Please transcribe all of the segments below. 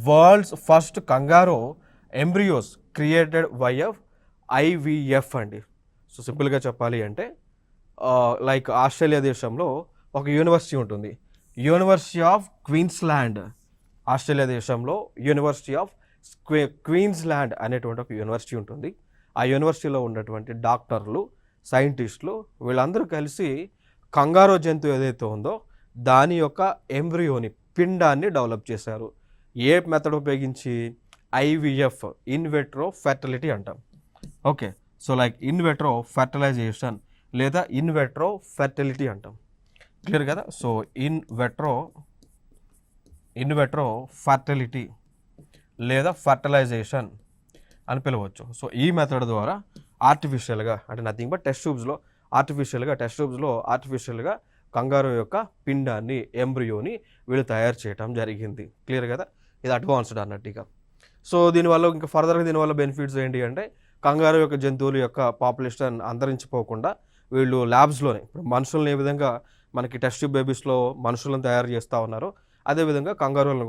World's first kangaroo embryos created by IVF అండి. So సింపుల్గా చెప్పాలి అంటే లైక్ ఆస్ట్రేలియా దేశంలో ఒక యూనివర్సిటీ ఉంటుంది, యూనివర్సిటీ ఆఫ్ క్వీన్స్లాండ్. ఆస్ట్రేలియా దేశంలో యూనివర్సిటీ ఆఫ్ క్వీన్స్లాండ్ అనేటువంటి ఒక యూనివర్సిటీ ఉంటుంది. ఆ యూనివర్సిటీలో ఉన్నటువంటి డాక్టర్లు, సైంటిస్టులు వీళ్ళందరూ కలిసి కంగారో జంతువు ఏదైతే ఉందో దాని యొక్క ఎంబ్రియోని, పిండాన్ని డెవలప్ చేశారు. ఏ మెథడ్ ఉపయోగించి? ఐవిఎఫ్, ఇన్వెట్రో ఫెర్టిలిటీ అంటాం. Okay, so like in vitro fertilisation లేదా ఇన్వెట్రో ఫెర్టిలిటీ అంటాం. క్లియర్ కదా? సో ఇన్వెట్రో ఫర్టిలిటీ లేదా ఫర్టిలైజేషన్ అని పిలవచ్చు. సో ఈ మెథడ్ ద్వారా ఆర్టిఫిషియల్గా, అంటే నథింగ్ బట్ టెస్ట్ ట్యూబ్స్లో కంగారో యొక్క పిండాన్ని, ఎంబ్రియోని వీళ్ళు తయారు చేయడం జరిగింది. క్లియర్ కదా? ఇది అడ్వాన్స్డ్ అన్నట్టుగా. సో దీనివల్ల ఇంకా ఫర్దర్గా దీనివల్ల బెనిఫిట్స్ ఏంటి అంటే, కంగారో యొక్క జంతువుల యొక్క పాపులేషన్ అంతరించిపోకుండా వీళ్ళు ల్యాబ్స్లోనే, ఇప్పుడు మనుషులను ఏ విధంగా మనకి టెస్ట్ ట్యూబ్ బేబీస్లో మనుషులను తయారు చేస్తూ ఉన్నారో అదేవిధంగా కంగారోలను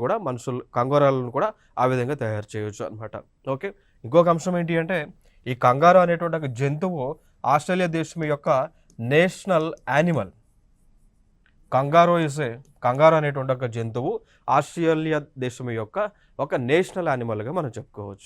కూడా ఆ విధంగా తయారు చేయొచ్చు అనమాట. ఓకే, ఇంకొక అంశం ఏంటి అంటే, ఈ కంగారో అనేటువంటి ఒక జంతువు ఆస్ట్రేలియా దేశం యొక్క నేషనల్ యానిమల్. కంగారో అనేటువంటి ఒక జంతువు ఆస్ట్రేలియా దేశం యొక్క ఒక నేషనల్ యానిమల్గా మనం చెప్పుకోవచ్చు.